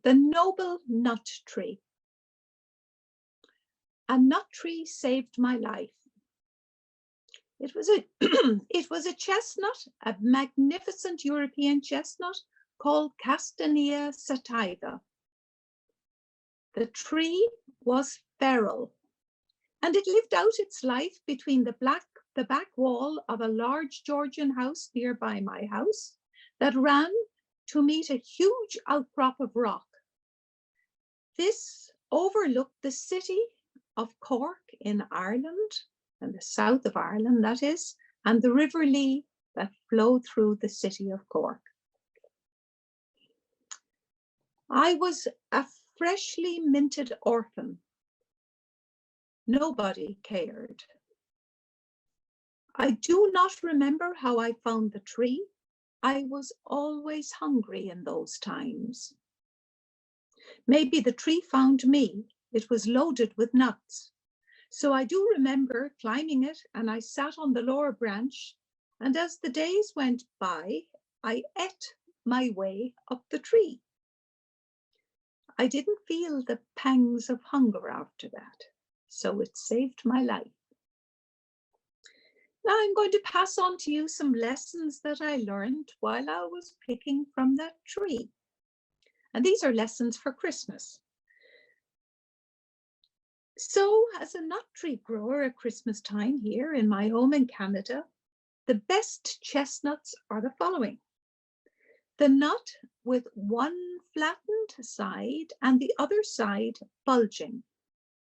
The noble nut tree. A nut tree saved my life. It was a, it was a chestnut, a magnificent European chestnut called Castanea sativa. The tree was feral, and it lived out its life between the back wall of a large Georgian house nearby my house that ran to meet a huge outcrop of rock. This overlooked the city of Cork in Ireland, and the south of Ireland that is, and the River Lee that flowed through the city of Cork. I was a freshly minted orphan. Nobody cared. I do not remember how I found the tree. I was always hungry in those times. Maybe the tree found me. It was loaded with nuts. So I do remember climbing it, and I sat on the lower branch, and as the days went by, I ate my way up the tree. I didn't feel the pangs of hunger after that, so it saved my life. Now I'm going to pass on to you some lessons that I learned while I was picking from that tree. And these are lessons for Christmas. So as a nut tree grower at Christmas time here in my home in Canada, the best chestnuts are the following. The nut with one flattened side and the other side bulging.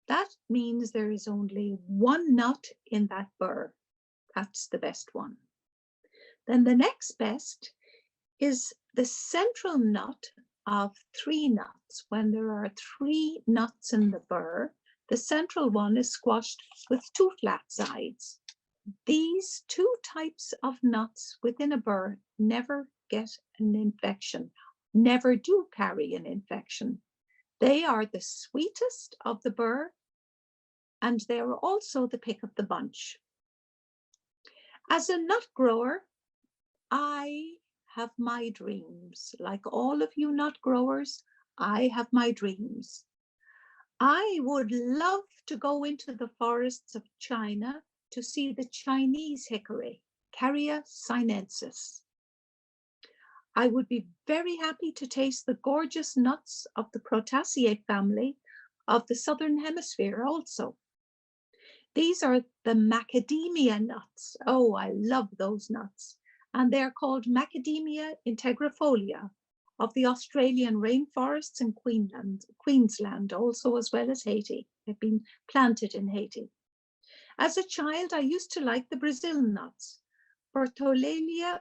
That means there is only one nut in that burr. That's the best one. Then the next best is the central nut of three nuts. When there are three nuts in the burr, the central one is squashed with two flat sides. These two types of nuts within a burr never get an infection, never do carry an infection. They are the sweetest of the burr, and they are also the pick of the bunch. As a nut grower, I have my dreams. Like all of you nut growers, I have my dreams. I would love to go into the forests of China to see the Chinese hickory, Carya sinensis. I would be very happy to taste the gorgeous nuts of the Proteaceae family of the Southern Hemisphere also. These are the macadamia nuts. Oh, I love those nuts. And they're called Macadamia integrifolia of the Australian rainforests in Queensland, also as well as Haiti. They've been planted in Haiti. As a child, I used to like the Brazil nuts, Bertholletia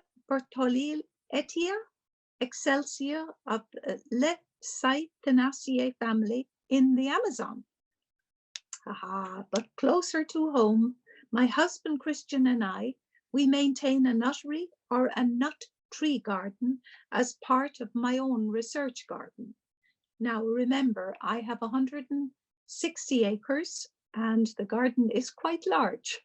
excelsior of the Lecythinaceae family in the Amazon. But closer to home, my husband Christian and I, we maintain a nuttery or a nut tree garden as part of my own research garden. Now remember, I have 160 acres and the garden is quite large.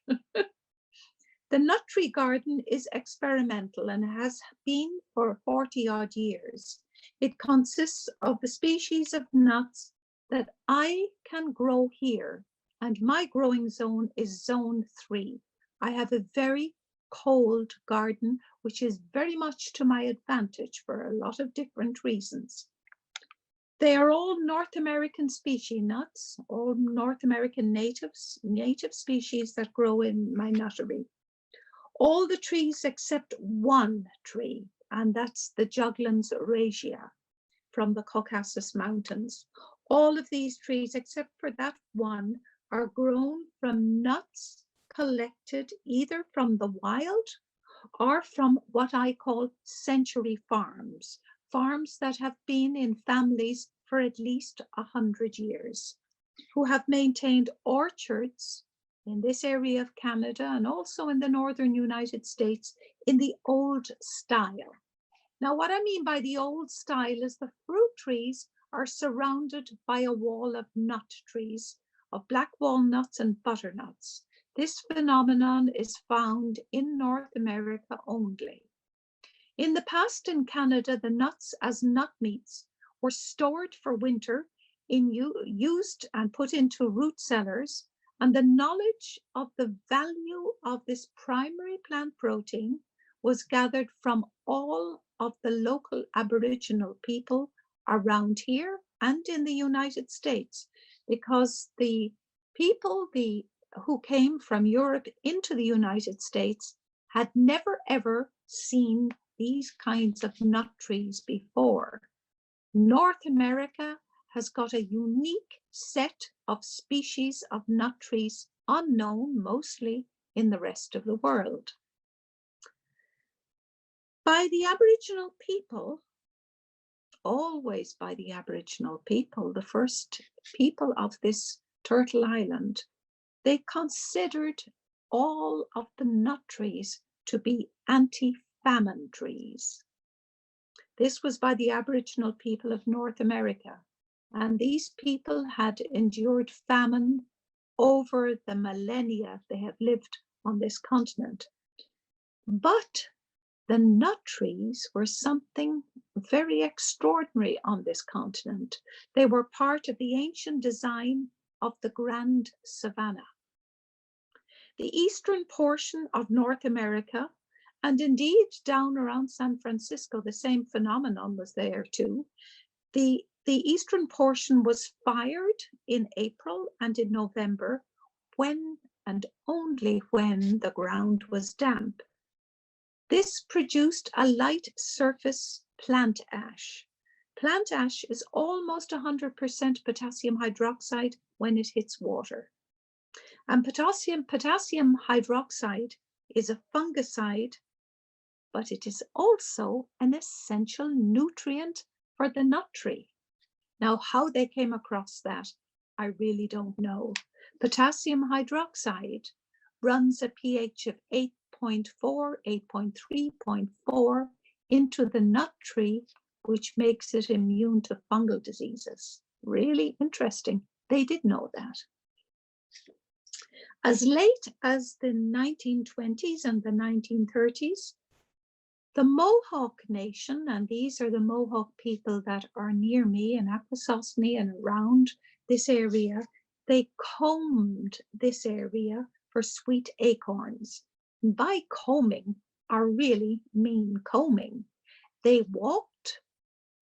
The nut tree garden is experimental and has been for 40 odd years. It consists of the species of nuts that I can grow here, and my growing zone is zone 3. I have a very cold garden, which is very much to my advantage for a lot of different reasons. They are all North American species nuts, all North American native species that grow in my nuttery. All the trees except one tree, and that's the Juglans auresia from the Caucasus Mountains. All of these trees, except for that one, are grown from nuts collected either from the wild or from what I call century farms, farms that have been in families for at least 100 years, who have maintained orchards in this area of Canada and also in the northern United States in the old style. Now, what I mean by the old style is the fruit trees are surrounded by a wall of nut trees, of black walnuts and butternuts. This phenomenon is found in North America only. In the past in Canada, the nuts as nut meats were stored for winter used and put into root cellars, and the knowledge of the value of this primary plant protein was gathered from all of the local Aboriginal people around here and in the United States, because the people who came from Europe into the United States had never ever seen these kinds of nut trees before. North America has got a unique set of species of nut trees unknown mostly in the rest of the world. By the Aboriginal people, always by the Aboriginal people, the first people of this Turtle Island, they considered all of the nut trees to be anti-famine trees. This was by the Aboriginal people of North America, and these people had endured famine over the millennia they have lived on this continent. But the nut trees were something very extraordinary on this continent. They were part of the ancient design of the Grand Savanna. The eastern portion of North America, and indeed down around San Francisco, the same phenomenon was there too. The eastern portion was fired in April and in November, when and only when the ground was damp. This produced a light surface plant ash. Plant ash is almost 100% potassium hydroxide when it hits water. And potassium hydroxide is a fungicide, but it is also an essential nutrient for the nut tree. Now, how they came across that, I really don't know. Potassium hydroxide runs a pH of 8.4, 8.3.4 into the nut tree, which makes it immune to fungal diseases. Really interesting. They did know that. As late as the 1920s and the 1930s, the Mohawk Nation, and these are the Mohawk people that are near me in Akwesasne and around this area, they combed this area for sweet acorns. And by combing, I really mean combing. They walked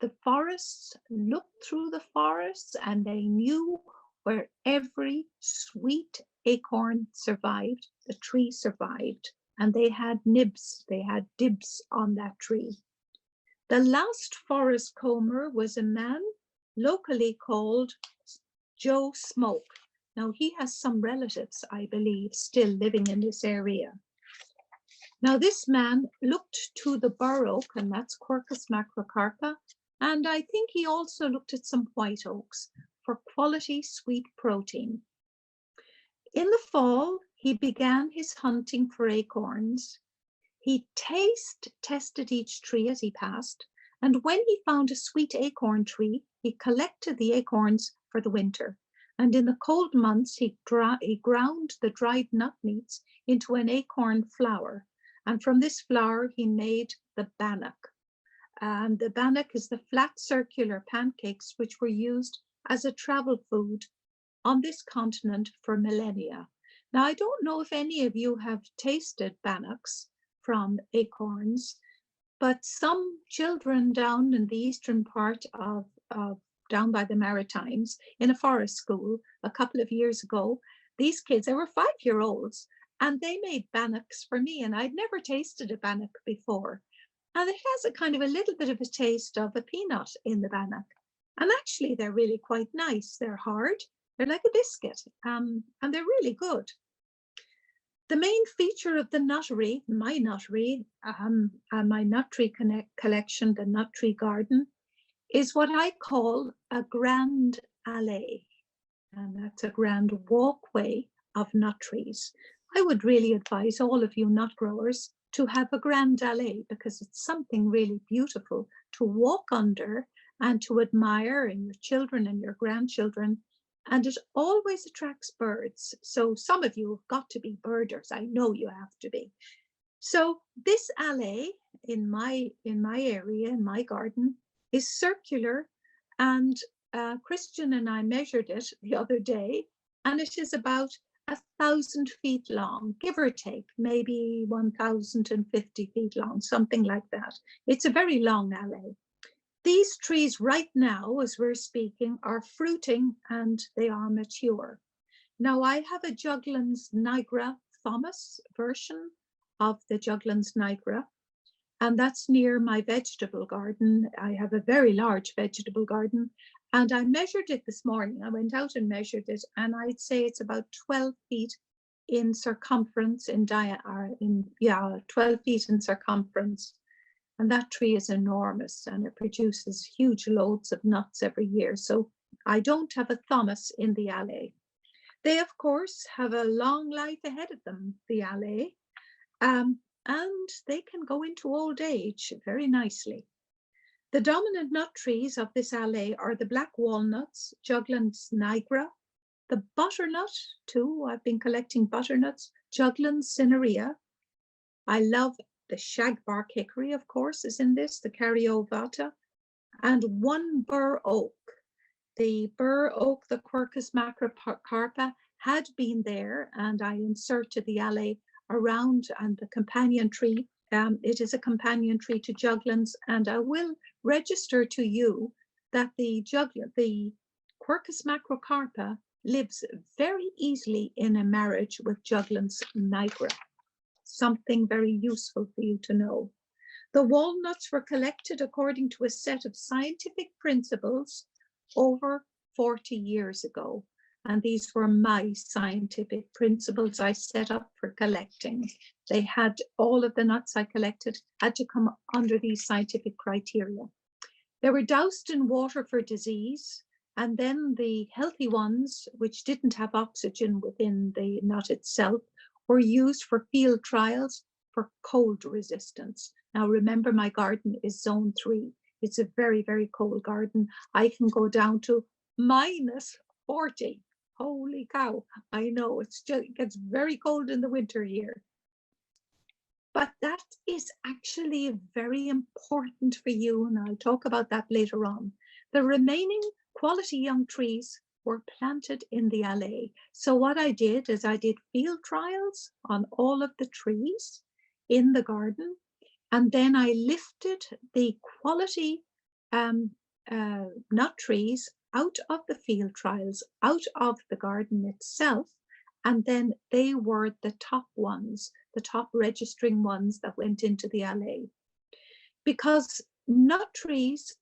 the forests, looked through the forests, and they knew where every sweet acorn survived, the tree survived, and they had nibs, they had dibs on that tree. The last forest comber was a man locally called Joe Smoke. Now he has some relatives, I believe, still living in this area. Now this man looked to the bur oak, and that's Quercus macrocarpa, and I think he also looked at some white oaks for quality sweet protein. In the fall, he began his hunting for acorns. He tested each tree as he passed, and when he found a sweet acorn tree, he collected the acorns for the winter. And in the cold months, he ground the dried nut meats into an acorn flour. And from this flour, he made the bannock. And the bannock is the flat circular pancakes which were used as a travel food on this continent for millennia. Now, I don't know if any of you have tasted bannocks from acorns, but some children down in the eastern part of down by the Maritimes in a forest school a couple of years ago, these kids, they were 5-year-olds, and they made bannocks for me, and I'd never tasted a bannock before. And it has a kind of a little bit of a taste of a peanut in the bannock. And actually, they're really quite nice. They're hard. They're like a biscuit, and they're really good. The main feature of the nuttery, my nuttery, my nut tree collection, the nut tree garden, is what I call a grand allée. And that's a grand walkway of nut trees. I would really advise all of you nut growers to have a grand allée, because it's something really beautiful to walk under and to admire in your children and your grandchildren. And it always attracts birds. So some of you have got to be birders. I know you have to be. So this alley in my area, in my garden, is circular, And Christian and I measured it the other day, and it is about 1,000 feet long, give or take, maybe 1,050 feet long, something like that. It's a very long alley. These trees right now, as we're speaking, are fruiting and they are mature. Now, I have a Juglans nigra Thomas version of the Juglans nigra, and that's near my vegetable garden. I have a very large vegetable garden, and I measured it this morning. I went out and measured it, and I'd say it's about 12 feet in circumference, 12 feet in circumference. And that tree is enormous, and it produces huge loads of nuts every year. So I don't have a Thomas in the alley. They, of course, have a long life ahead of them, the alley, and they can go into old age very nicely. The dominant nut trees of this alley are the black walnuts, Juglans nigra, the butternut too. I've been collecting butternuts, Juglans cinerea. I love the shagbark hickory, of course, is in this, the caryovata, and one bur oak. The bur oak, the Quercus macrocarpa, had been there, and I inserted the alley around, and the companion tree. It is a companion tree to Juglans, and I will register to you that the Quercus macrocarpa lives very easily in a marriage with Juglans nigra. Something very useful for you to know. The walnuts were collected according to a set of scientific principles over 40 years ago. And these were my scientific principles I set up for collecting. They had, all of the nuts I collected had to come under these scientific criteria. They were doused in water for disease, and then the healthy ones, which didn't have oxygen within the nut itself, were used for field trials for cold resistance. Now remember, my garden is zone 3. It's a very, very cold garden. I can go down to -40. Holy cow, I know, it gets very cold in the winter here. But that is actually very important for you, and I'll talk about that later on. The remaining quality young trees were planted in the alley. So what I did is I did field trials on all of the trees in the garden, and then I lifted the quality nut trees out of the field trials, out of the garden itself, and then they were the top ones, the top registering ones that went into the alley. Because nut trees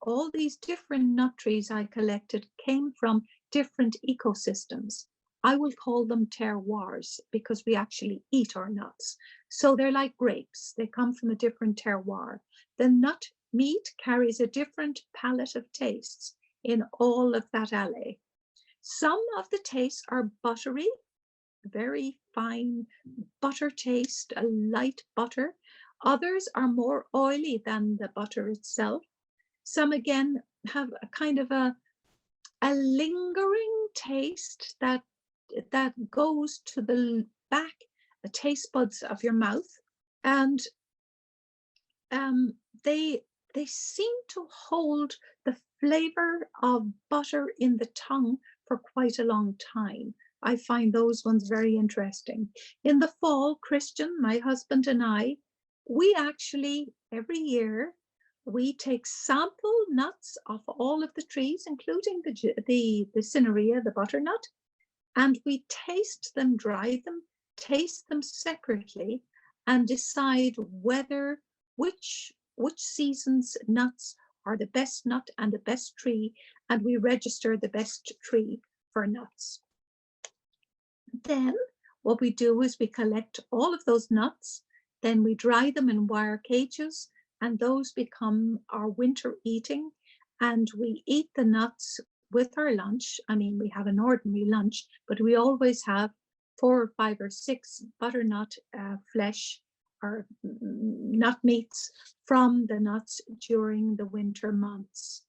all these different nut trees I collected came from different ecosystems. I will call them terroirs because we actually eat our nuts. So they're like grapes. They come from a different terroir. The nut meat carries a different palette of tastes in all of that alley. Some of the tastes are buttery, very fine butter taste, a light butter. Others are more oily than the butter itself. Some again have a kind of a lingering taste that goes to the back, the taste buds of your mouth, and they seem to hold the flavor of butter in the tongue for quite a long time. I find those ones very interesting. In the fall, Christian, my husband, and I, we actually every year we take sample nuts off all of the trees, including the cinerea, the butternut, and we taste them, dry them, taste them separately, and decide which season's nuts are the best nut and the best tree, and we register the best tree for nuts. Then what we do is we collect all of those nuts, then we dry them in wire cages, and those become our winter eating, and we eat the nuts with our lunch. I mean, we have an ordinary lunch, but we always have 4 or 5 or 6 butternut flesh or nut meats from the nuts during the winter months.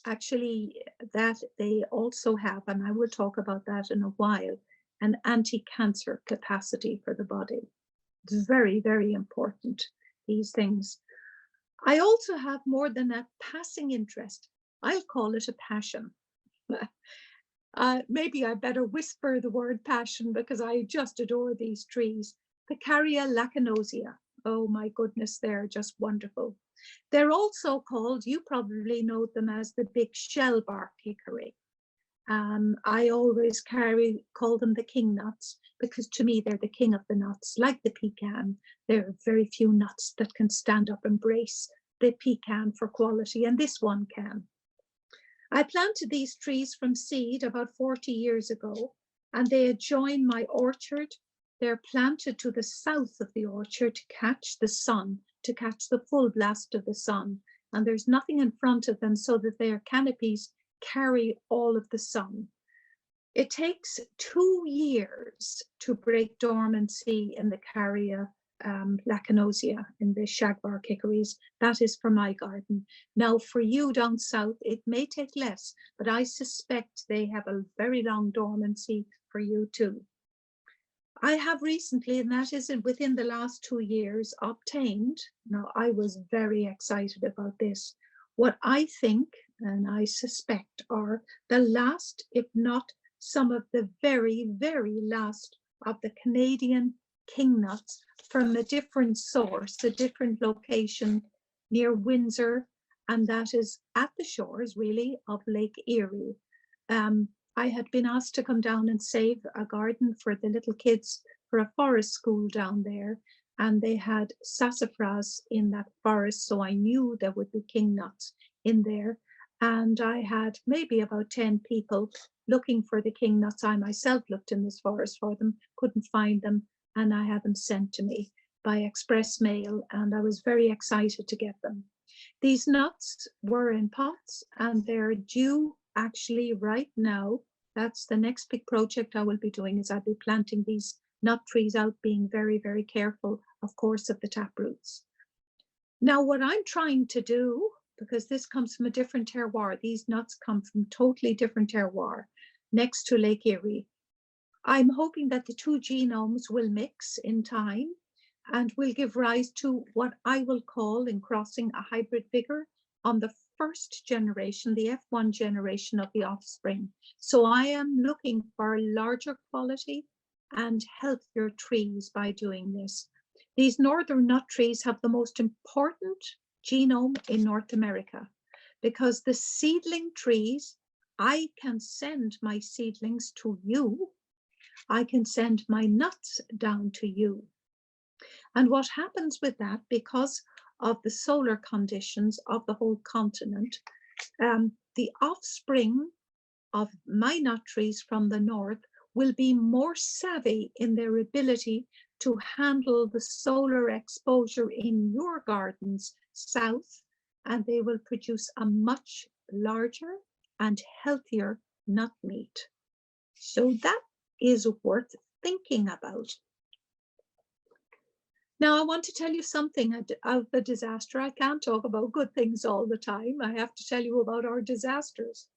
Actually, that they also have, and I will talk about that in a while, an anti-cancer capacity for the body. It's very, very important, these things. I also have more than a passing interest. I'll call it a passion. Maybe I better whisper the word passion because I just adore these trees. Picaria lacanosia. Oh my goodness, they're just wonderful. They're also called, you probably know them as the big shellbark hickory. I always call them the king nuts because to me they're the king of the nuts, like the pecan. There are very few nuts that can stand up and brace the pecan for quality, and this one can. I planted these trees from seed about 40 years ago, and they adjoin my orchard. They're planted to the south of the orchard to catch the sun, to catch the full blast of the sun. And there's nothing in front of them so that their canopies carry all of the sun. It takes 2 years to break dormancy in the Caria lacanosia, in the shagbark hickories. That is for my garden. Now for you down south, it may take less, but I suspect they have a very long dormancy for you too. I have recently, and that is within the last 2 years, obtained, now I was very excited about this, what I think and I suspect are the last, if not some of the very, very last of the Canadian king nuts from a different source, a different location near Windsor, and that is at the shores, really, of Lake Erie. I had been asked to come down and save a garden for the little kids for a forest school down there, and they had sassafras in that forest, so I knew there would be king nuts in there. And I had maybe about 10 people looking for the king nuts. I myself looked in this forest for them, couldn't find them, and I had them sent to me by express mail, and I was very excited to get them. These nuts were in pots, and they're due actually right now. That's the next big project I will be doing, is I'll be planting these nut trees out, being very, very careful, of course, of the tap roots. Now, what I'm trying to do, because this comes from a different terroir, these nuts come from totally different terroir next to Lake Erie. I'm hoping that the two genomes will mix in time and will give rise to what I will call, in crossing, a hybrid vigor on the first generation, the F1 generation of the offspring. So I am looking for larger quality and healthier trees by doing this. These northern nut trees have the most important genome in North America, because the seedling trees, I can send my seedlings to you. I can send my nuts down to you. And what happens with that, because of the solar conditions of the whole continent, the offspring of my nut trees from the north will be more savvy in their ability to handle the solar exposure in your gardens south, and they will produce a much larger and healthier nut meat. So that is worth thinking about. Now, I want to tell you something of the disaster. I can't talk about good things all the time. I have to tell you about our disasters.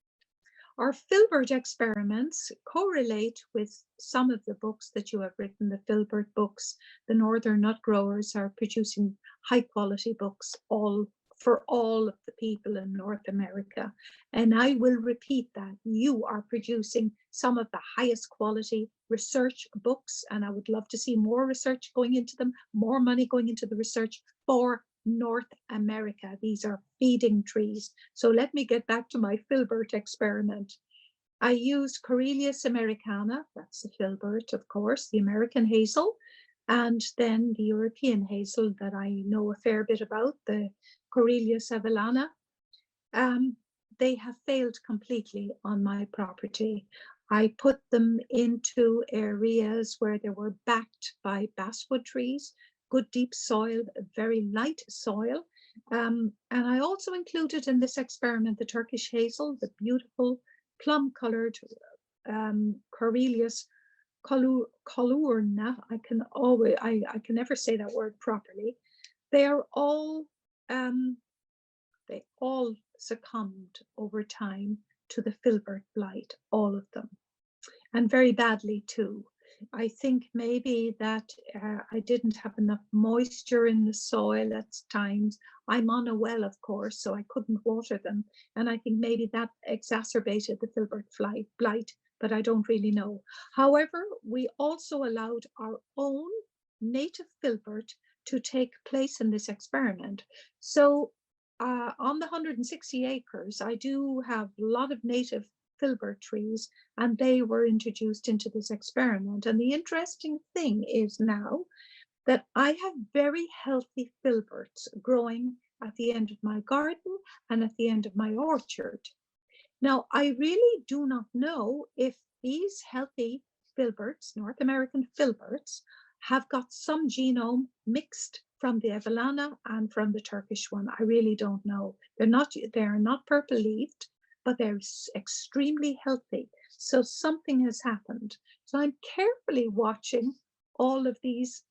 Our filbert experiments correlate with some of the books that you have written, the filbert books. The northern nut growers are producing high quality books for all of the people in North America. And I will repeat that. You are producing some of the highest quality research books, and I would love to see more research going into them, more money going into the research for North America. These are feeding trees. So let me get back to my filbert experiment. I used Coryllius americana, that's the filbert, of course, the American hazel, and then the European hazel that I know a fair bit about, the Coryllius avellana. They have failed completely on my property. I put them into areas where they were backed by basswood trees, good deep soil, very light soil. And I also included in this experiment the Turkish hazel, the beautiful plum-colored Coryllius colurna. I can never say that word properly. They all succumbed over time to the filbert blight, all of them, and very badly too. I think maybe that I didn't have enough moisture in the soil at times. I'm on a well, of course, so I couldn't water them. And I think maybe that exacerbated the filbert blight, but I don't really know. However, we also allowed our own native filbert to take place in this experiment. So on the 160 acres, I do have a lot of native filbert trees, and they were introduced into this experiment. And the interesting thing is now that I have very healthy filberts growing at the end of my garden and at the end of my orchard. Now, I really do not know if these healthy filberts, North American filberts, have got some genome mixed from the Avellana and from the Turkish one. I really don't know. They are not purple-leaved, but they're extremely healthy. So something has happened. So I'm carefully watching all of these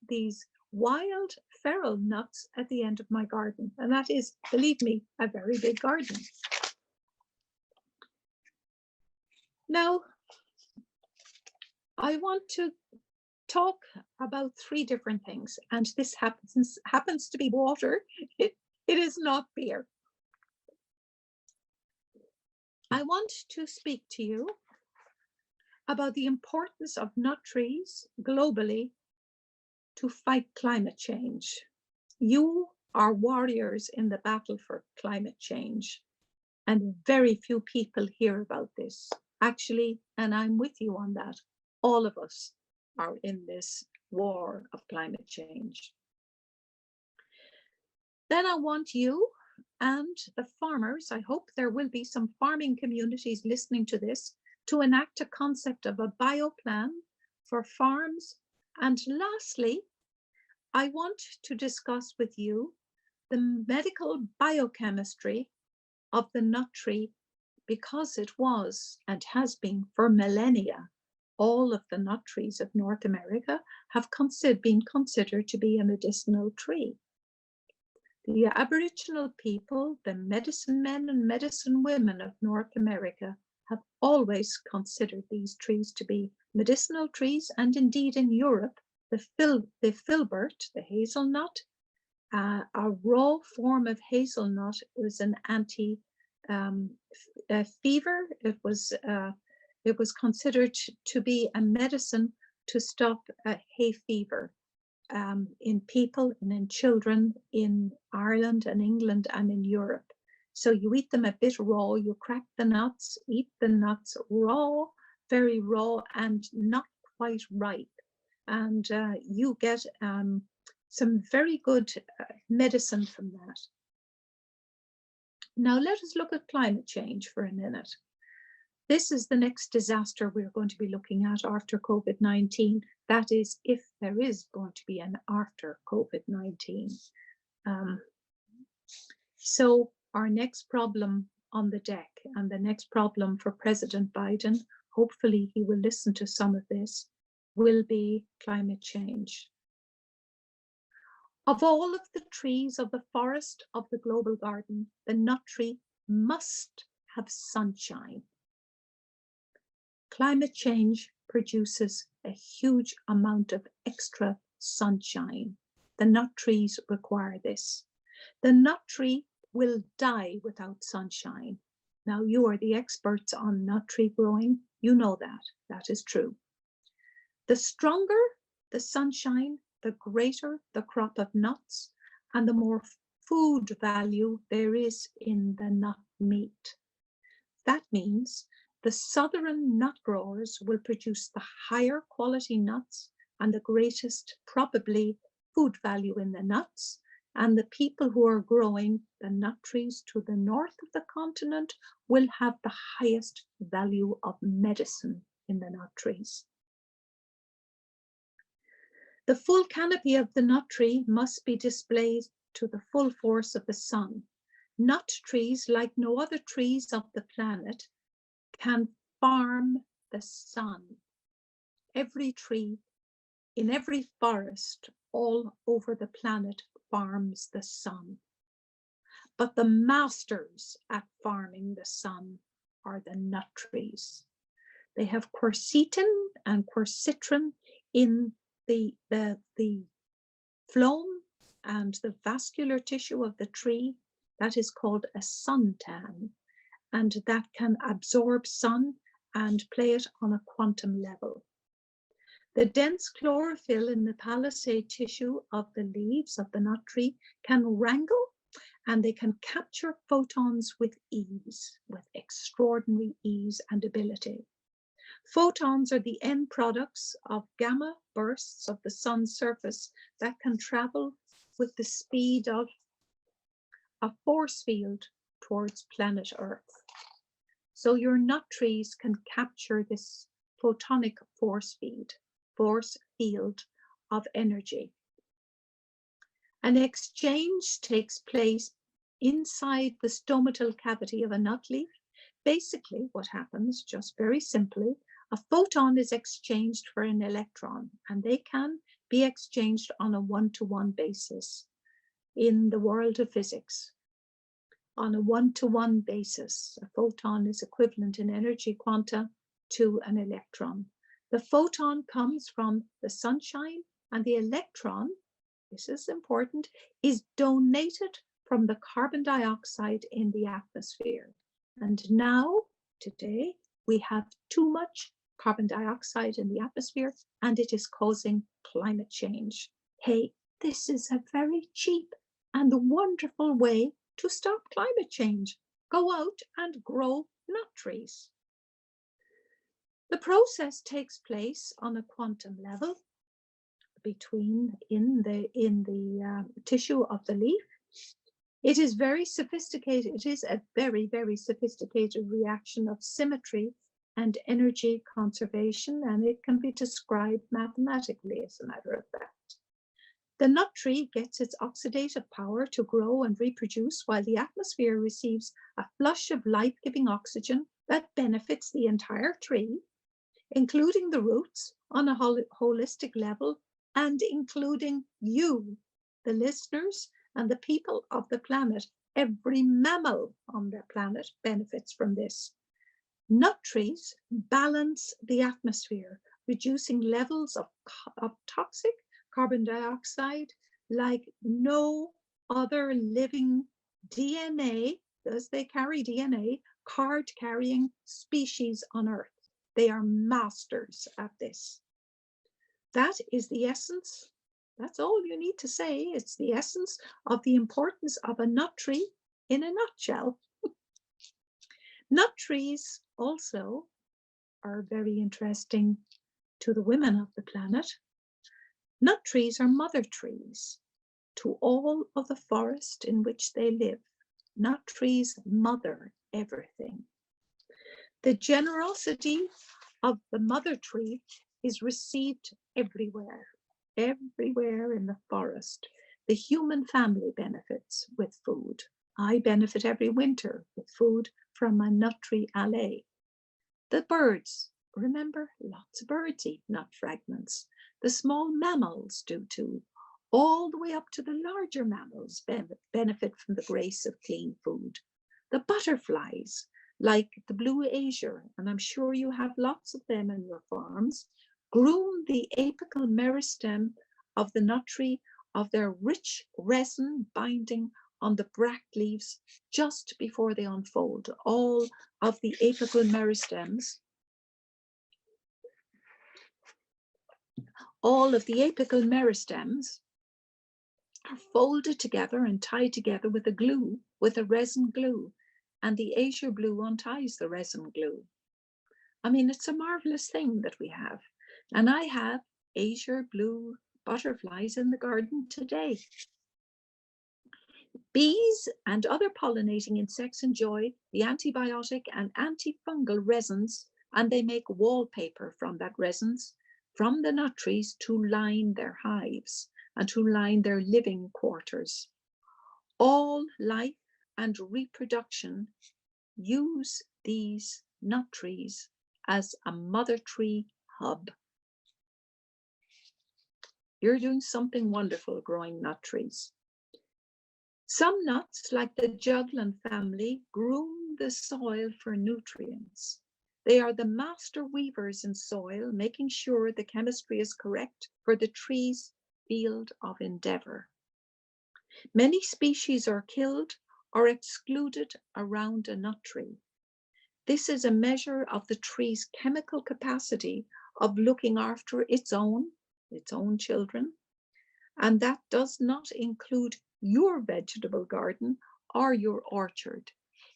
wild feral nuts at the end of my garden. And that is, believe me, a very big garden. Now, I want to talk about three different things, and this happens to be water. It is not beer. I want to speak to you about the importance of nut trees globally to fight climate change. You are warriors in the battle for climate change, and very few people hear about this. Actually, and I'm with you on that, all of us are in this war of climate change. Then I want you and the farmers, I hope there will be some farming communities listening to this, to enact a concept of a bioplan for farms. And lastly, I want to discuss with you the medical biochemistry of the nut tree, because it was and has been for millennia. All of the nut trees of North America have been considered to be a medicinal tree. The Aboriginal people, the medicine men and medicine women of North America, have always considered these trees to be medicinal trees, and indeed in Europe, the filbert, the hazelnut, a raw form of hazelnut was an anti-fever. It was considered to be a medicine to stop hay fever in people and in children in Ireland and England and in Europe. So you eat them a bit raw, you crack the nuts, eat the nuts raw, very raw and not quite ripe. And you get some very good medicine from that. Now let us look at climate change for a minute. This is the next disaster we're going to be looking at after COVID-19. That is, if there is going to be an after COVID-19. So our next problem on the deck, and the next problem for President Biden, hopefully he will listen to some of this, will be climate change. Of all of the trees of the forest of the global garden, the nut tree must have sunshine. Climate change produces a huge amount of extra sunshine. The nut trees require this. The nut tree will die without sunshine. Now, you are the experts on nut tree growing. You know that. That is true. The stronger the sunshine, the greater the crop of nuts, and the more food value there is in the nut meat. That means the southern nut growers will produce the higher quality nuts and the greatest, probably, food value in the nuts. And the people who are growing the nut trees to the north of the continent will have the highest value of medicine in the nut trees. The full canopy of the nut tree must be displayed to the full force of the sun. Nut trees, like no other trees of the planet, can farm the sun. Every tree in every forest all over the planet farms the sun. But the masters at farming the sun are the nut trees. They have quercetin and quercitrin in the phloem and the vascular tissue of the tree. That is called a suntan, and that can absorb sun and play it on a quantum level. The dense chlorophyll in the palisade tissue of the leaves of the nut tree can wrangle, and they can capture photons with ease, with extraordinary ease and ability. Photons are the end products of gamma bursts of the sun's surface that can travel with the speed of a force field towards planet Earth. So your nut trees can capture this photonic force field of energy. An exchange takes place inside the stomatal cavity of a nut leaf. Basically, what happens, just very simply, a photon is exchanged for an electron, and they can be exchanged on a one-to-one basis in the world of physics. On a one-to-one basis, a photon is equivalent in energy quanta to an electron. The photon comes from the sunshine, and the electron, this is important, is donated from the carbon dioxide in the atmosphere. And now, today, we have too much carbon dioxide in the atmosphere, and it is causing climate change. Hey, this is a very cheap and wonderful way to stop climate change. Go out and grow nut trees. The process takes place on a quantum level in the tissue of the leaf. It is very sophisticated. It is a very, very sophisticated reaction of symmetry and energy conservation, and it can be described mathematically, as a matter of fact. The nut tree gets its oxidative power to grow and reproduce, while the atmosphere receives a flush of life-giving oxygen that benefits the entire tree, including the roots on a holistic level, and including you, the listeners, and the people of the planet. Every mammal on the planet benefits from this. Nut trees balance the atmosphere, reducing levels of toxic carbon dioxide like no other living DNA, as they carry DNA, card-carrying species on Earth. They are masters at this. That is the essence. That's all you need to say. It's the essence of the importance of a nut tree in a nutshell. Nut trees also are very interesting to the women of the planet. Nut trees are mother trees to all of the forest in which they live. Nut trees mother everything. The generosity of the mother tree is received everywhere in the forest. The human family benefits with food. I benefit every winter with food from my nut tree alley. The birds, remember, lots of birds eat nut fragments. The small mammals do too. All the way up to the larger mammals benefit from the grace of clean food. The butterflies, like the blue azure, and I'm sure you have lots of them in your farms, groom the apical meristem of the nut tree of their rich resin binding on the bract leaves just before they unfold. All of the apical meristems, are folded together and tied together with a resin glue, and the azure blue unties the resin glue. I mean, it's a marvelous thing that we have. And I have azure blue butterflies in the garden today. Bees and other pollinating insects enjoy the antibiotic and antifungal resins, and they make wallpaper from that resins from the nut trees to line their hives and to line their living quarters. All life and reproduction use these nut trees as a mother tree hub. You're doing something wonderful growing nut trees. Some nuts, like the juglans family, groom the soil for nutrients. They are the master weavers in soil, making sure the chemistry is correct for the tree's field of endeavor. Many species are killed or excluded around a nut tree. This is a measure of the tree's chemical capacity of looking after its own children, and that does not include your vegetable garden or your orchard.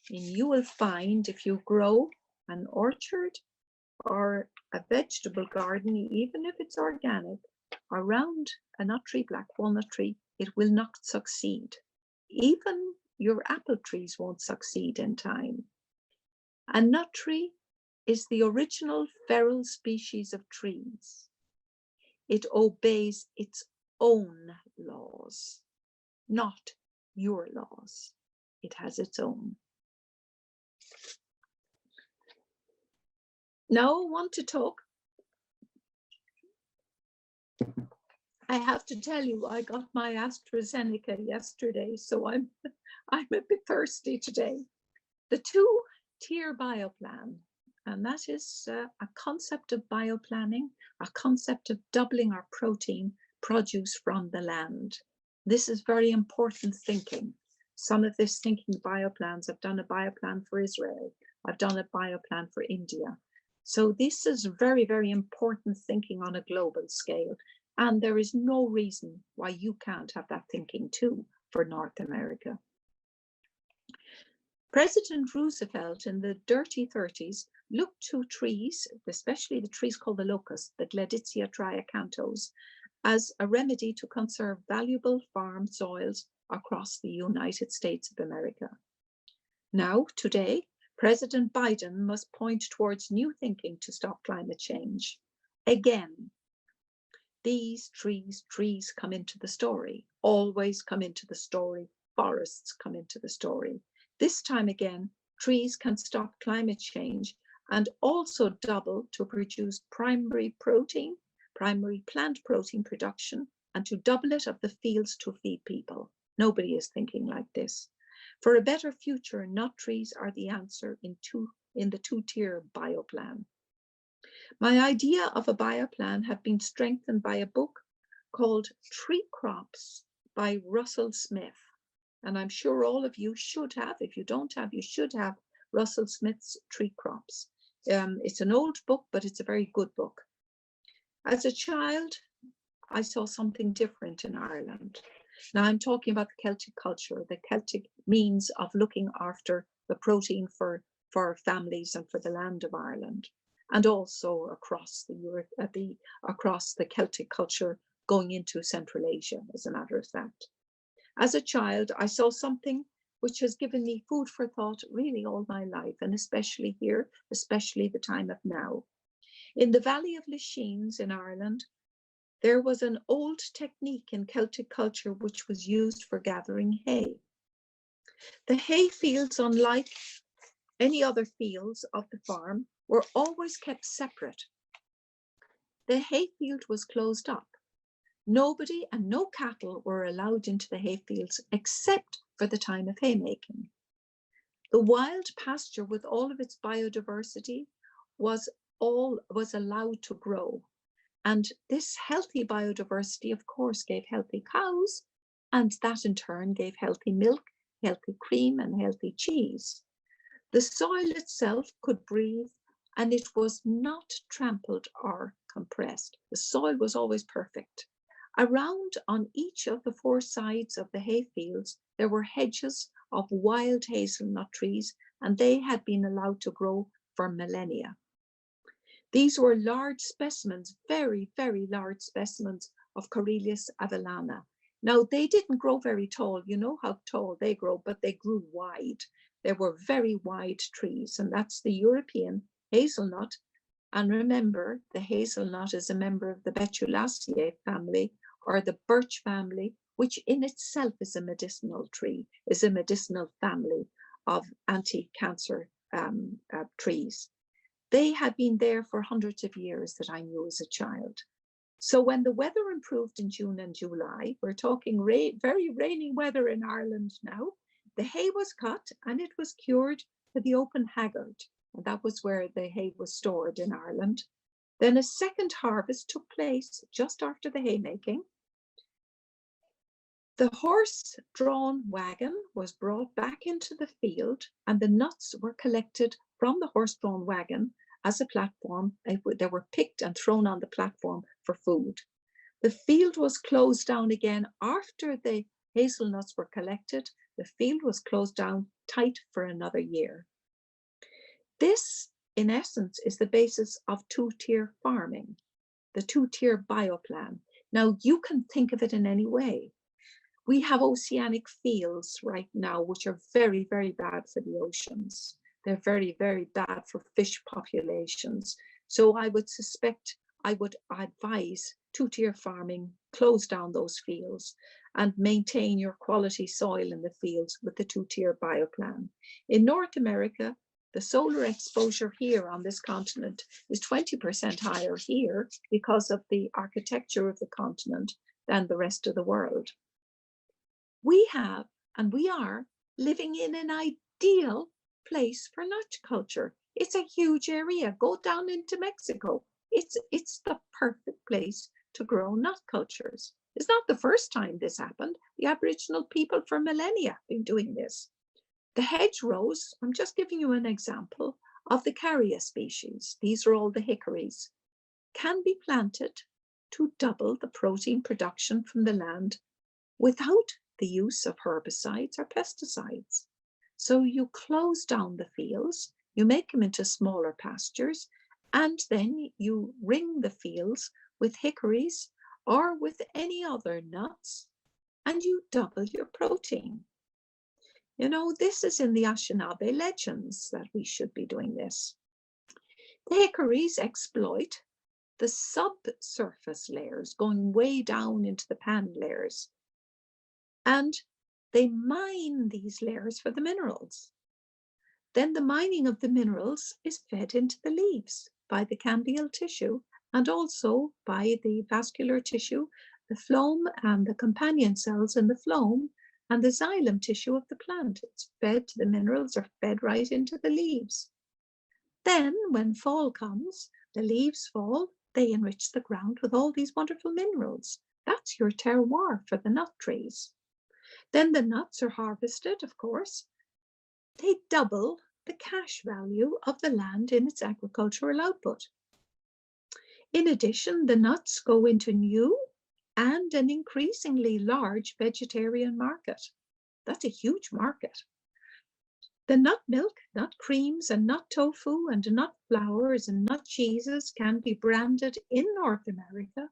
And you will find if you grow an orchard or a vegetable garden, even if it's organic, around a nut tree, black walnut tree, it will not succeed. Even your apple trees won't succeed in time. A nut tree is the original feral species of trees. It obeys its own laws, not your laws. It has its own. Now I want to talk. I have to tell you, I got my AstraZeneca yesterday, so I'm a bit thirsty today. The two-tier bioplan, and that is a concept of bioplanning, a concept of doubling our protein produce from the land. This is very important thinking. Some of this thinking bioplans, I've done a bioplan for Israel, I've done a bioplan for India. So this is very, very important thinking on a global scale. And there is no reason why you can't have that thinking too for North America. President Roosevelt in the dirty 30s looked to trees, especially the trees called the locust, the Gleditsia triacanthos, as a remedy to conserve valuable farm soils across the United States of America. Now, today, President Biden must point towards new thinking to stop climate change. Again, these trees come into the story, always come into the story, forests come into the story. This time again, trees can stop climate change and also double to produce primary plant protein production, and to double it of the fields to feed people. Nobody is thinking like this. For a better future, nut trees are the answer in the two-tier bioplan. My idea of a bioplan have been strengthened by a book called Tree Crops by Russell Smith. And I'm sure all of you should have, if you don't have, you should have Russell Smith's Tree Crops. It's an old book, but it's a very good book. As a child, I saw something different in Ireland. Now I'm talking about the Celtic culture, the Celtic means of looking after the protein for families and for the land of Ireland, and also across the Celtic culture going into Central Asia, as a matter of fact. As a child, I saw something which has given me food for thought really all my life, and especially here, especially the time of now. In the Valley of Lachines in Ireland, there was an old technique in Celtic culture which was used for gathering hay. The hay fields, unlike any other fields of the farm, were always kept separate. The hay field was closed up. Nobody and no cattle were allowed into the hay fields except for the time of haymaking. The wild pasture, with all of its biodiversity, was allowed to grow. And this healthy biodiversity, of course, gave healthy cows, and that in turn gave healthy milk, healthy cream, and healthy cheese. The soil itself could breathe, and it was not trampled or compressed. The soil was always perfect. Around on each of the four sides of the hay fields, there were hedges of wild hazelnut trees, and they had been allowed to grow for millennia. These were large specimens, very, very large specimens of Corylus avellana. Now, they didn't grow very tall. You know how tall they grow, but they grew wide. They were very wide trees, and that's the European hazelnut. And remember, the hazelnut is a member of the Betulaceae family, or the birch family, which in itself is a medicinal tree, is a medicinal family of anti-cancer trees. They had been there for hundreds of years that I knew as a child. So when the weather improved in June and July, we're talking very rainy weather in Ireland now, the hay was cut and it was cured to the open haggard. And that was where the hay was stored in Ireland. Then a second harvest took place just after the haymaking. The horse-drawn wagon was brought back into the field, and the nuts were collected from the horse-drawn wagon as a platform. They were picked and thrown on the platform for food. The field was closed down again after the hazelnuts were collected. The field was closed down tight for another year. This, in essence, is the basis of two-tier farming, the two-tier bioplan. Now, you can think of it in any way. We have oceanic fields right now, which are very, very bad for the oceans. They're very, very bad for fish populations. So I would advise two-tier farming, close down those fields and maintain your quality soil in the fields with the two-tier bioplan. In North America, the solar exposure here on this continent is 20% higher here because of the architecture of the continent than the rest of the world. We have, and we are, living in an ideal place for nut culture. It's a huge area. Go down into Mexico. It's the perfect place to grow nut cultures. It's not the first time this happened. The Aboriginal people for millennia have been doing this. The hedgerows, I'm just giving you an example of the carrier species. These are all the hickories, can be planted to double the protein production from the land without the use of herbicides or pesticides. So you close down the fields, you make them into smaller pastures, and then you ring the fields with hickories or with any other nuts, and you double your protein. You know, this is in the Anishinaabe legends that we should be doing this. The hickories exploit the subsurface layers, going way down into the pan layers, and they mine these layers for the minerals. Then the mining of the minerals is fed into the leaves by the cambial tissue and also by the vascular tissue, the phloem and the companion cells in the phloem and the xylem tissue of the plant. It's fed, the minerals are fed right into the leaves. Then when fall comes, the leaves fall, they enrich the ground with all these wonderful minerals. That's your terroir for the nut trees. Then the nuts are harvested, of course. They double the cash value of the land in its agricultural output. In addition, the nuts go into new and an increasingly large vegetarian market. That's a huge market. The nut milk, nut creams, and nut tofu, and nut flours and nut cheeses can be branded in North America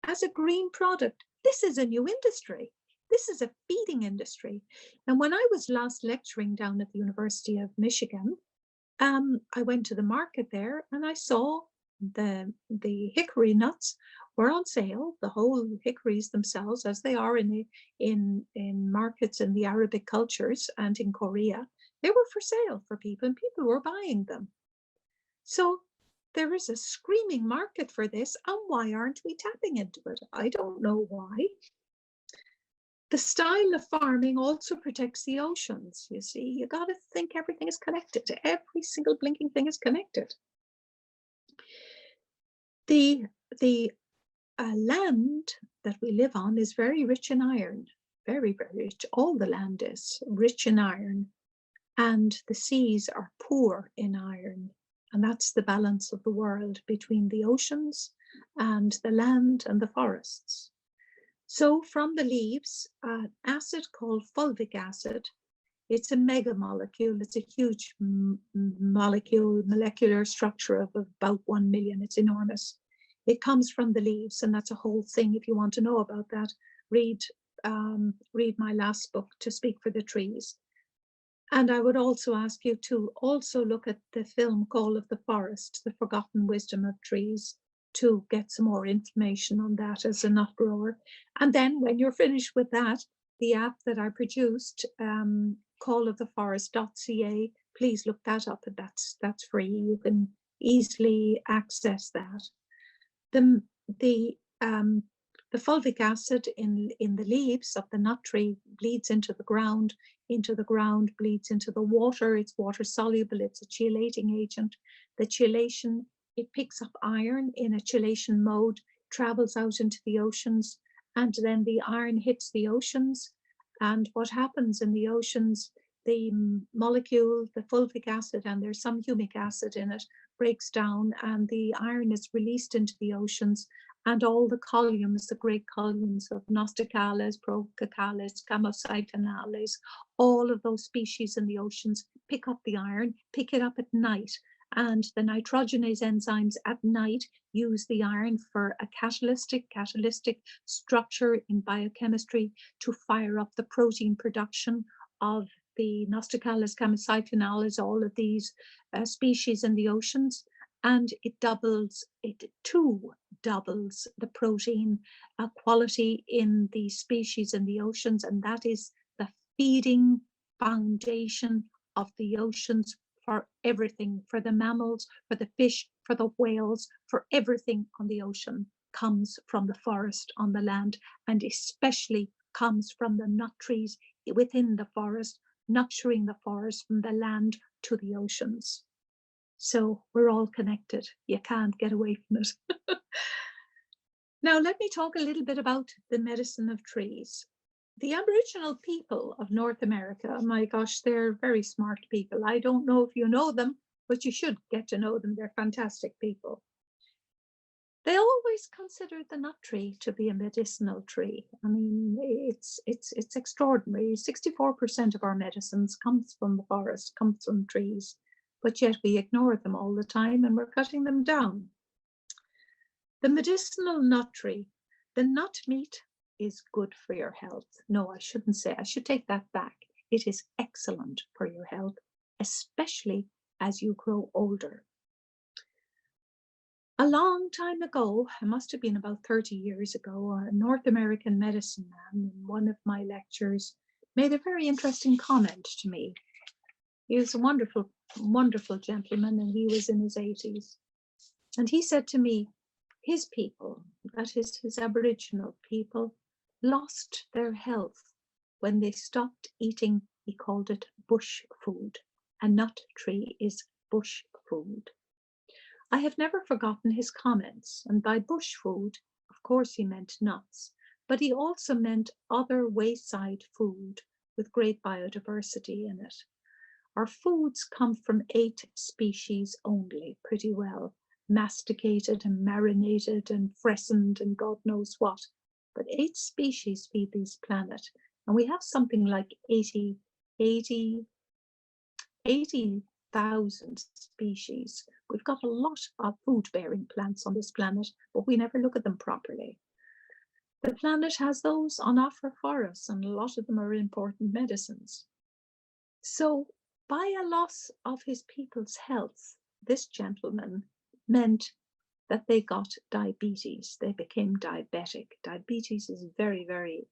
as a green product. This is a new industry. This is a feeding industry. And when I was last lecturing down at the University of Michigan, I went to the market there and I saw the hickory nuts were on sale, the whole hickories themselves, as they are in markets in the Arabic cultures and in Korea. They were for sale for people and people were buying them. So there is a screaming market for this, and why aren't we tapping into it? I don't know why. The style of farming also protects the oceans. You see, you got to think everything is connected. Every single blinking thing is connected. The land that we live on is very rich in iron, very, very rich. All the land is rich in iron, and the seas are poor in iron. And that's the balance of the world between the oceans and the land and the forests. So from the leaves, an acid called fulvic acid, it's a mega molecule. It's a huge molecular structure of about 1 million. It's enormous. It comes from the leaves, and that's a whole thing. If you want to know about that, read my last book, To Speak for the Trees. And I would also ask you to also look at the film Call of the Forest, The Forgotten Wisdom of Trees, to get some more information on that as a nut grower. And then when you're finished with that, the app that I produced, calloftheforest.ca, please look that up, and that's free. You can easily access that. The fulvic acid in the leaves of the nut tree bleeds into the ground. into the ground, bleeds into the water. It's water soluble. It's a chelating agent. The chelation, it picks up iron in a chelation mode, travels out into the oceans, and then the iron hits the oceans. And what happens in the oceans, the molecule, the fulvic acid, and there's some humic acid in it, breaks down, and the iron is released into the oceans. And all the columns, the great columns of Nosticales, Procacales, Camocytinales, all of those species in the oceans pick up the iron, pick it up at night. And the nitrogenase enzymes at night use the iron for a catalytic structure in biochemistry to fire up the protein production of the Nosticales, Camocytinales, all of these species in the oceans. And it too doubles the protein quality in the species in the oceans. And that is the feeding foundation of the oceans for everything, for the mammals, for the fish, for the whales, for everything on the ocean comes from the forest on the land, and especially comes from the nut trees within the forest, nurturing the forest from the land to the oceans. So we're all connected. You can't get away from it. Now, let me talk a little bit about the medicine of trees. The Aboriginal people of North America, my gosh, they're very smart people. I don't know if you know them, but you should get to know them. They're fantastic people. They always considered the nut tree to be a medicinal tree. I mean, it's extraordinary. 64% of our medicines comes from the forest, comes from trees, but yet we ignore them all the time and we're cutting them down. The medicinal nut tree, the nut meat is good for your health. No, I shouldn't say, I should take that back. It is excellent for your health, especially as you grow older. A long time ago, it must have been about 30 years ago, a North American medicine man in one of my lectures made a very interesting comment to me. He was a wonderful, wonderful gentleman, and he was in his 80s. And he said to me, his people, that is his Aboriginal people, lost their health when they stopped eating, he called it bush food. A nut tree is bush food. I have never forgotten his comments, and by bush food, of course he meant nuts, but he also meant other wayside food with great biodiversity in it. Our foods come from 8 species only, pretty well, masticated and marinated and freshened and God knows what. But 8 species feed this planet, and we have something like 80,000 species. We've got a lot of food-bearing plants on this planet, but we never look at them properly. The planet has those on offer for us, and a lot of them are important medicines. So by a loss of his people's health, this gentleman meant that they got diabetes. They became diabetic. Diabetes is a very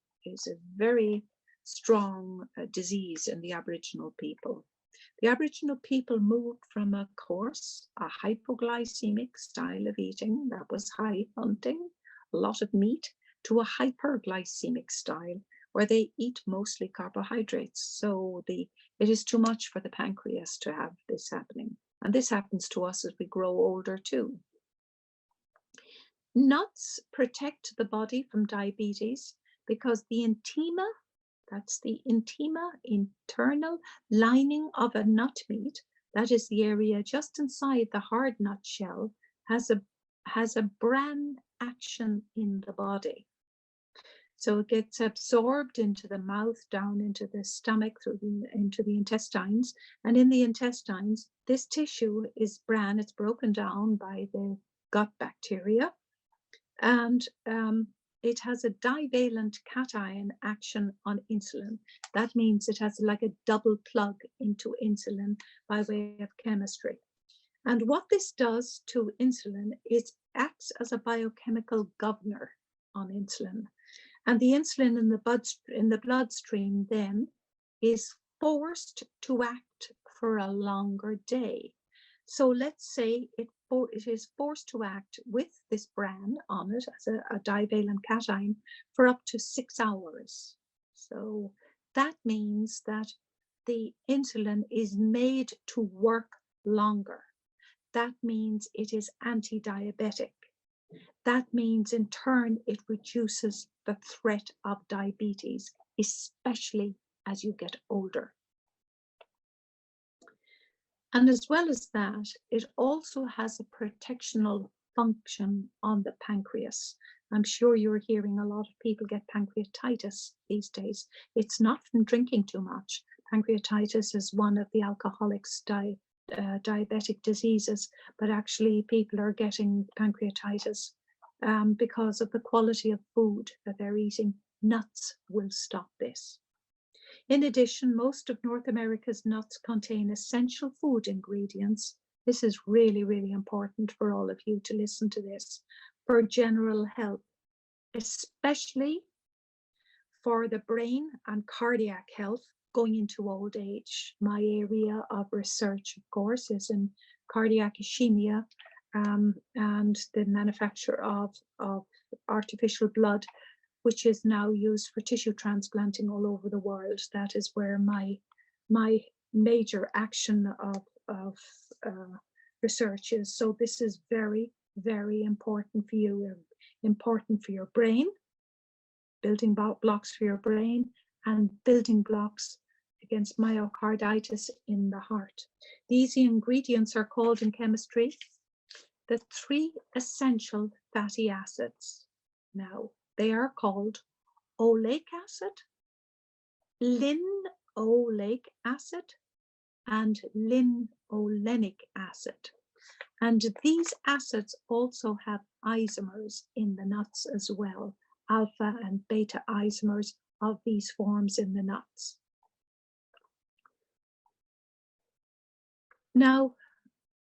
strong disease in the Aboriginal people. The Aboriginal people moved from a coarse, a hypoglycemic style of eating that was high hunting, a lot of meat, to a hyperglycemic style where they eat mostly carbohydrates. So it is too much for the pancreas to have this happening. And this happens to us as we grow older too. Nuts protect the body from diabetes because the intima, that's the intima, internal lining of a nut meat, that is the area just inside the hard nut shell, has a bran action in the body. So it gets absorbed into the mouth, down into the stomach, into the intestines. And in the intestines, this tissue is bran. It's broken down by the gut bacteria. And it has a divalent cation action on insulin. That means it has like a double plug into insulin by way of chemistry. And what this does to insulin is acts as a biochemical governor on insulin. And the insulin in the bloodstream then is forced to act for a longer day. So let's say it is forced to act with this bran on it as a divalent cation for up to 6 hours. So That means that the insulin is made to work longer. That means it is anti-diabetic. That means in turn it reduces the threat of diabetes, especially as you get older. And as well as that, it also has a protectional function on the pancreas. I'm sure you're hearing a lot of people get pancreatitis these days. It's not from drinking too much. Pancreatitis is one of the alcoholics' diabetic diseases, but actually people are getting pancreatitis because of the quality of food that they're eating. Nuts will stop this. In addition, most of North America's nuts contain essential food ingredients. This is really, really important for all of you to listen to this, for general health, especially for the brain and cardiac health going into old age. My area of research, of course, is in cardiac ischemia and the manufacture of artificial blood, which is now used for tissue transplanting all over the world. That is where my major action of research is. So this is very, very important for you, important for your brain, building blocks for your brain, and building blocks against myocarditis in the heart. These ingredients are called in chemistry the 3 essential fatty acids. Now, they are called oleic acid, linoleic acid, and linolenic acid. And these acids also have isomers in the nuts as well, alpha and beta isomers of these forms in the nuts. Now,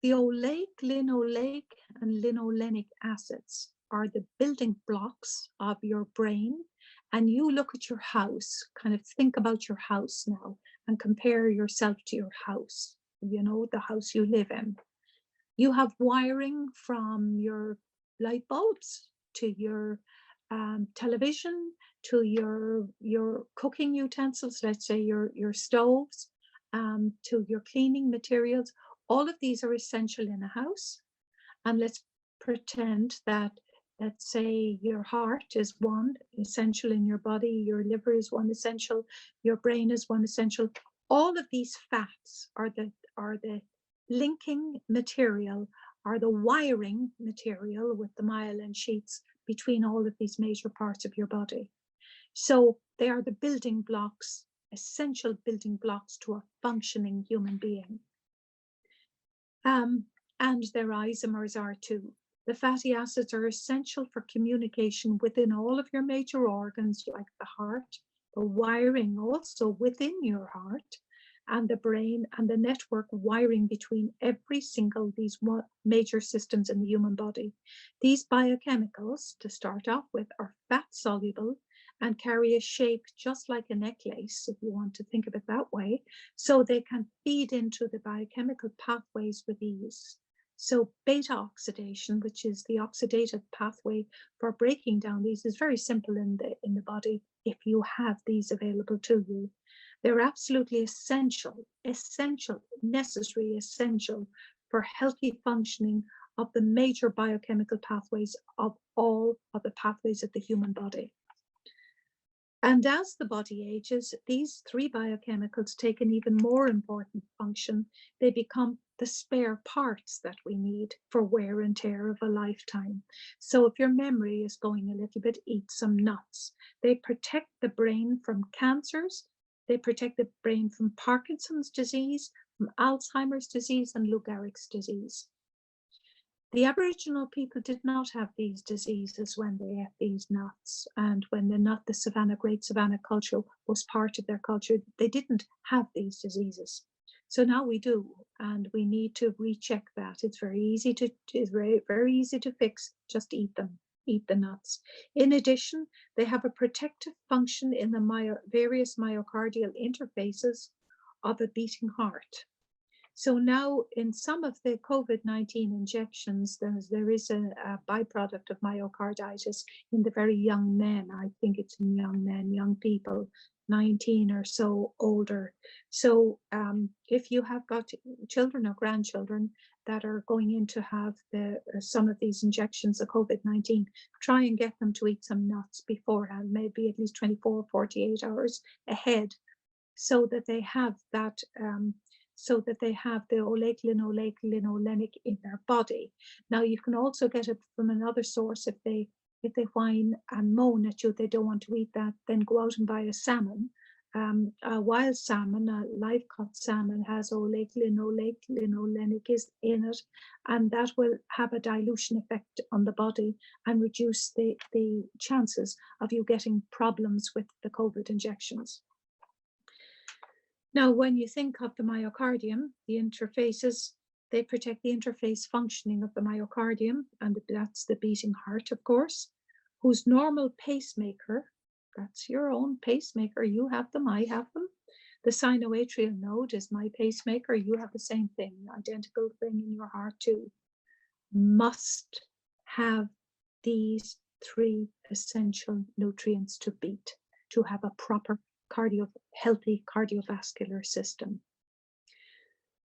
the oleic, linoleic, and linolenic acids are the building blocks of your brain. And you look at your house, kind of think about your house now and compare yourself to your house, you know, the house you live in. You have wiring from your light bulbs to your television, to your cooking utensils, let's say your stoves, to your cleaning materials. All of these are essential in a house. And let's pretend that, let's say, your heart is one essential in your body, your liver is one essential, your brain is one essential. All of these fats are the linking material, are the wiring material with the myelin sheets between all of these major parts of your body. So they are the building blocks, essential building blocks to a functioning human being. And their isomers are too. The fatty acids are essential for communication within all of your major organs, like the heart, the wiring also within your heart, and the brain, and the network wiring between every single of these major systems in the human body. These biochemicals, to start off with, are fat soluble and carry a shape just like a necklace, if you want to think of it that way, so they can feed into the biochemical pathways with ease. So beta oxidation, which is the oxidative pathway for breaking down these, is very simple in the body if you have these available to you. They're absolutely essential, necessary, essential for healthy functioning of the major biochemical pathways of all of the pathways of the human body. And as the body ages, these 3 biochemicals take an even more important function. They become the spare parts that we need for wear and tear of a lifetime. So if your memory is going a little bit, eat some nuts. They protect the brain from cancers. They protect the brain from Parkinson's disease, from Alzheimer's disease, and Lou Gehrig's disease. The Aboriginal people did not have these diseases when they ate these nuts, and when the Great Savannah culture was part of their culture, they didn't have these diseases. So now we do, and we need to recheck that. It's very easy to fix. Just eat them. Eat the nuts. In addition, they have a protective function in the various myocardial interfaces of a beating heart. So now in some of the COVID-19 injections, there is a byproduct of myocarditis in the very young men. I think it's in young men, young people, 19 or so older. So if you have got children or grandchildren that are going in to have some of these injections of COVID-19, try and get them to eat some nuts beforehand, maybe at least 24 or 48 hours ahead, so that they have that, so that they have the oleic-linolenic in their body. Now you can also get it from another source. If they whine and moan at you, they don't want to eat that, then go out and buy a salmon. A wild salmon, a live caught salmon, has oleic-linolenic is in it, and that will have a dilution effect on the body and reduce the chances of you getting problems with the COVID injections. Now, when you think of the myocardium, the interfaces, they protect the interface functioning of the myocardium, and that's the beating heart, of course, whose normal pacemaker, that's your own pacemaker, you have them, I have them. The sinoatrial node is my pacemaker, you have the same thing, identical thing in your heart too. Must have these 3 essential nutrients to beat, to have a proper healthy cardiovascular system.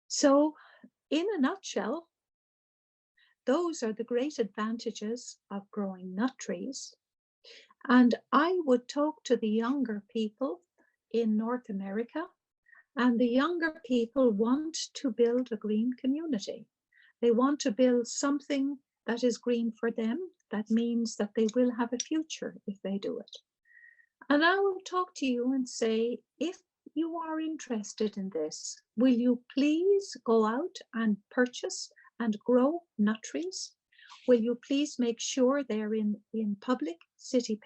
So, in a nutshell, those are the great advantages of growing nut trees. And I would talk to the younger people in North America, and the younger people want to build a green community. They want to build something that is green for them. That means that they will have a future if they do it. And I will talk to you and say, if you are interested in this, will you please go out and purchase and grow nut trees? Will you please make sure they're in public city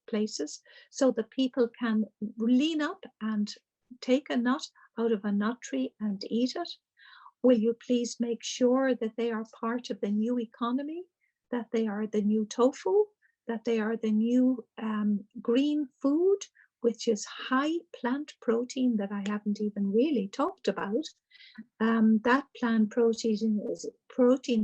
places so that people can lean up and take a nut out of a nut tree and eat it? Will you please make sure that they are part of the new economy, that they are the new tofu, that they are the new green food, which is high plant protein that I haven't even really talked about. That plant protein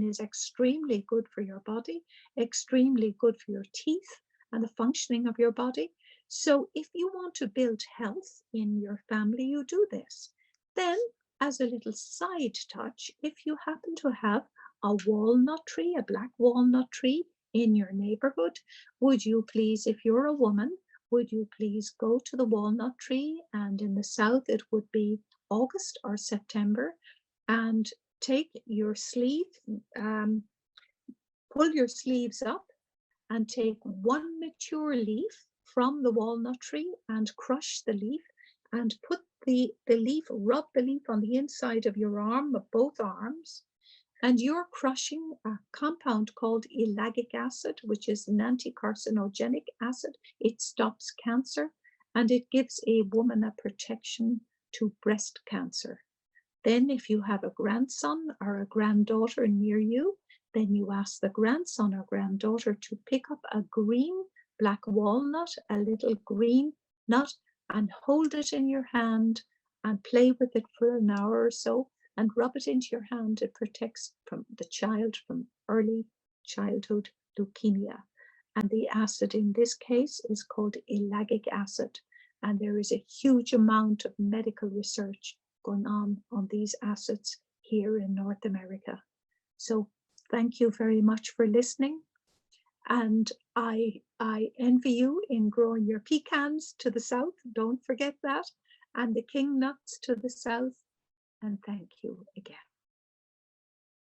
is extremely good for your body, extremely good for your teeth and the functioning of your body. So if you want to build health in your family, you do this. Then, as a little side touch, if you happen to have a walnut tree, a black walnut tree in your neighborhood, would you please, if you're a woman, would you please go to the walnut tree, and in the south it would be August or September, and take your sleeve, pull your sleeves up and take one mature leaf from the walnut tree and crush the leaf and put the leaf, rub the leaf on the inside of your arm, of both arms, and you're crushing a compound called ellagic acid, which is an anti-carcinogenic acid. It stops cancer, and it gives a woman a protection to breast cancer. Then if you have a grandson or a granddaughter near you, then you ask the grandson or granddaughter to pick up a green black walnut, a little green nut, and hold it in your hand and play with it for an hour or so and rub it into your hand. It protects from the child from early childhood leukemia. And the acid in this case is called ellagic acid. And there is a huge amount of medical research going on these acids here in North America. So thank you very much for listening. And I envy you in growing your pecans to the south. Don't forget that. And the king nuts to the south. And thank you again.